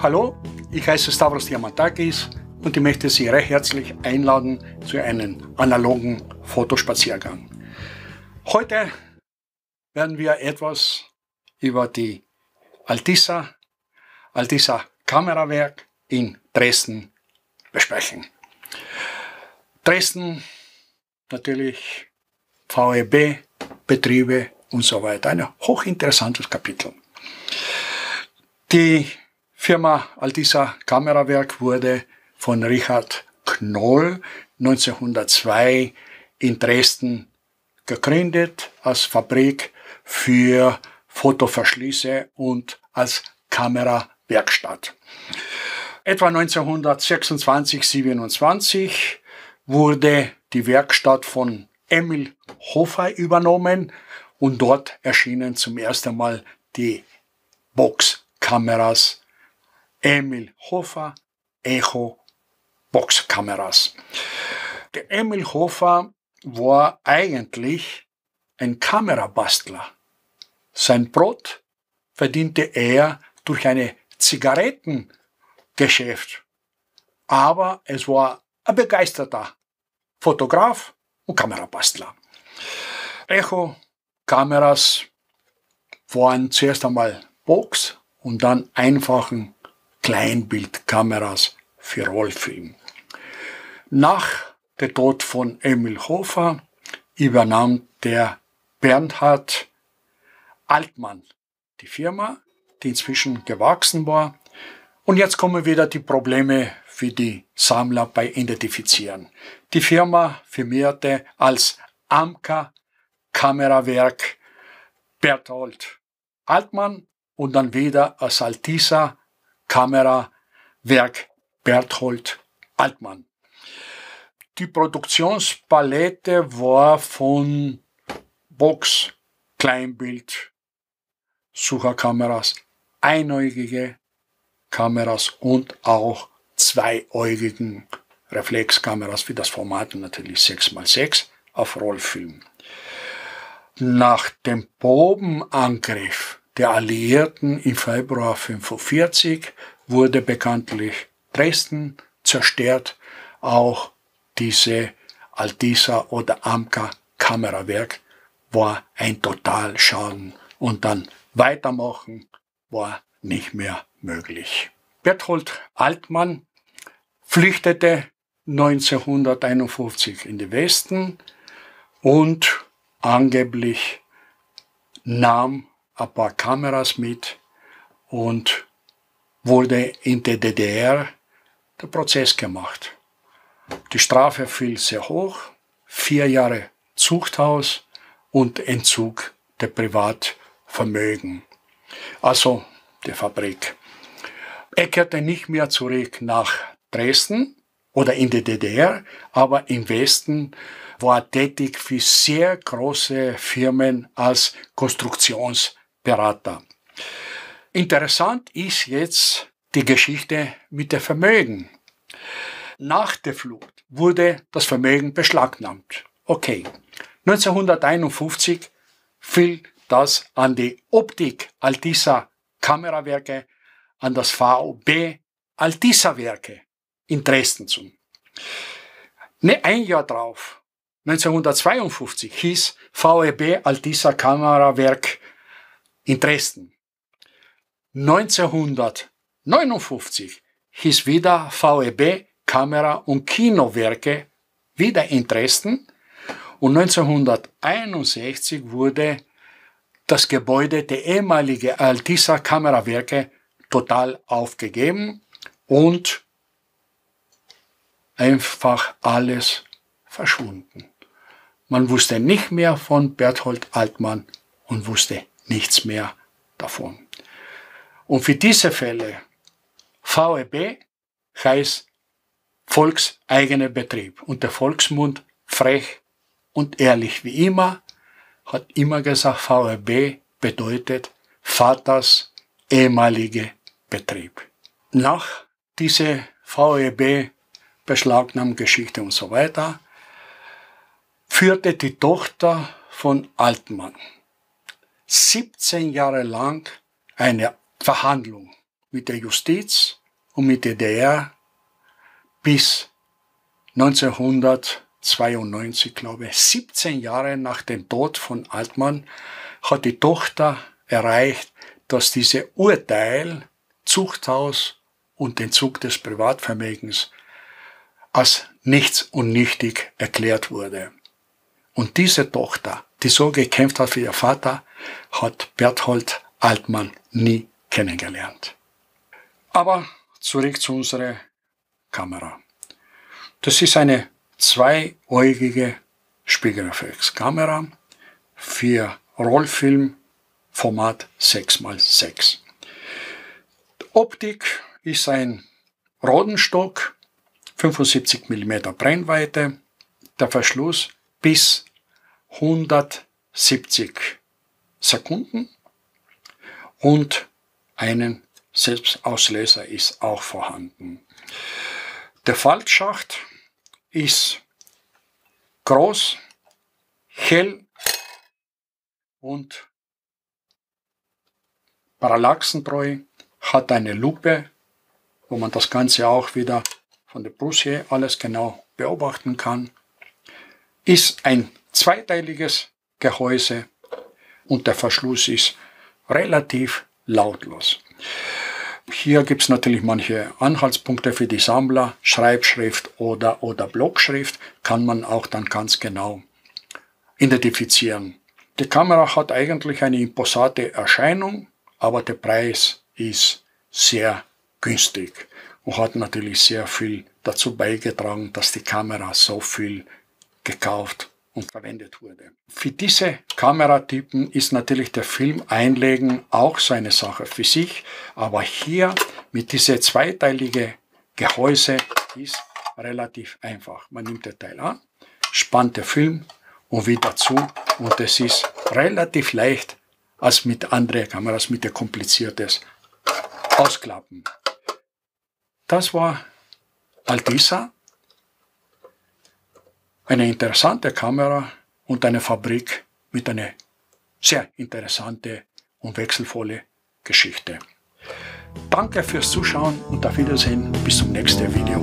Hallo, ich heiße Stavros Diamantakis und ich möchte Sie recht herzlich einladen zu einem analogen Fotospaziergang. Heute werden wir etwas über die Altisa Kamerawerk in Dresden besprechen. Dresden, natürlich VEB, Betriebe und so weiter. Ein hochinteressantes Kapitel. Die Firma Altisa Kamerawerk wurde von Richard Knoll 1902 in Dresden gegründet als Fabrik für Fotoverschlüsse und als Kamerawerkstatt. Etwa 1926/27 wurde die Werkstatt von Emil Hofer übernommen und dort erschienen zum ersten Mal die Boxkameras Emil Hofer Echo Boxkameras. Der Emil Hofer war eigentlich ein Kamerabastler. Sein Brot verdiente er durch ein Zigarettengeschäft, aber es war ein begeisterter Fotograf und Kamerabastler. Echo-Kameras waren zuerst einmal Box und dann einfachen Kleinbildkameras für Rollfilm. Nach dem Tod von Emil Hofer übernahm der Bernhard Altmann die Firma, die inzwischen gewachsen war. Und jetzt kommen wieder die Probleme für die Sammler bei Identifizieren. Die Firma firmierte als Amca Kamerawerk Berthold Altmann und dann wieder als Altisa Kamerawerk Berthold Altmann. Die Produktionspalette war von Box, Kleinbild, Sucherkameras, einäugige Kameras und auch zweiäugigen Reflexkameras wie das Format natürlich 6x6 auf Rollfilm. Nach dem Bombenangriff der Alliierten im Februar 1945 wurde bekanntlich Dresden zerstört. Auch diese Altisa oder Amca Kamerawerk war ein Totalschaden und dann weitermachen war nicht mehr möglich. Berthold Altmann flüchtete 1951 in den Westen und angeblich nahm ein paar Kameras mit und wurde in der DDR der Prozess gemacht. Die Strafe fiel sehr hoch, 4 Jahre Zuchthaus und Entzug der Privatvermögen, also der Fabrik. Er kehrte nicht mehr zurück nach Dresden oder in die DDR, aber im Westen war er tätig für sehr große Firmen als Konstruktionsberater. Interessant ist jetzt die Geschichte mit dem Vermögen. Nach der Flucht wurde das Vermögen beschlagnahmt. Okay, 1951 fiel das an die Optik Altisa Kamerawerke, an das VEB Altisa Werke in Dresden zu. Ein Jahr drauf, 1952, hieß VEB Altisa Kamerawerk in Dresden. 1959 hieß wieder VEB Kamera- und Kinowerke wieder in Dresden und 1961 wurde das Gebäude der ehemaligen Altisa Kamerawerke total aufgegeben und einfach alles verschwunden. Man wusste nicht mehr von Berthold Altmann und wusste nichts mehr davon. Und für diese Fälle, VEB heißt volkseigener Betrieb und der Volksmund, frech und ehrlich wie immer, hat immer gesagt, VEB bedeutet Vaters ehemalige Betrieb. Nach dieser VEB-Beschlagnahmungsgeschichte und so weiter führte die Tochter von Altmann 17 Jahre lang eine Verhandlung mit der Justiz und mit der DDR bis 1992, glaube ich, 17 Jahre nach dem Tod von Altmann, hat die Tochter erreicht, dass diese Urteil, Zuchthaus und Entzug des Privatvermögens als nichts und nichtig erklärt wurde. Und diese Tochter, die so gekämpft hat für ihr Vater, hat Berthold Altmann nie kennengelernt. Aber zurück zu unserer Kamera. Das ist eine zweiäugige Spiegelreflexkamera für Rollfilm Format 6x6. Die Optik ist ein Rodenstock, 75 mm Brennweite, der Verschluss bis 170 Sekunden und einen Selbstauslöser ist auch vorhanden. Der Faltschacht ist groß, hell und parallaxentreu, hat eine Lupe, wo man das Ganze auch wieder von der Brust alles genau beobachten kann. Ist ein zweiteiliges Gehäuse und der Verschluss ist relativ lautlos. Hier gibt es natürlich manche Anhaltspunkte für die Sammler, Schreibschrift oder Blockschrift, kann man auch dann ganz genau identifizieren. Die Kamera hat eigentlich eine imposante Erscheinung, aber der Preis ist sehr günstig und hat natürlich sehr viel dazu beigetragen, dass die Kamera so viel gekauft und verwendet wurde. Für diese Kameratypen ist natürlich der Film einlegen auch so eine Sache für sich, aber hier mit diesem zweiteiligen Gehäuse ist relativ einfach. Man nimmt den Teil an, spannt den Film und wieder zu und es ist relativ leicht als mit anderen Kameras, mit der kompliziertes Ausklappen. Das war Altisa. Eine interessante Kamera und eine Fabrik mit einer sehr interessanten und wechselvollen Geschichte. Danke fürs Zuschauen und auf Wiedersehen bis zum nächsten Video.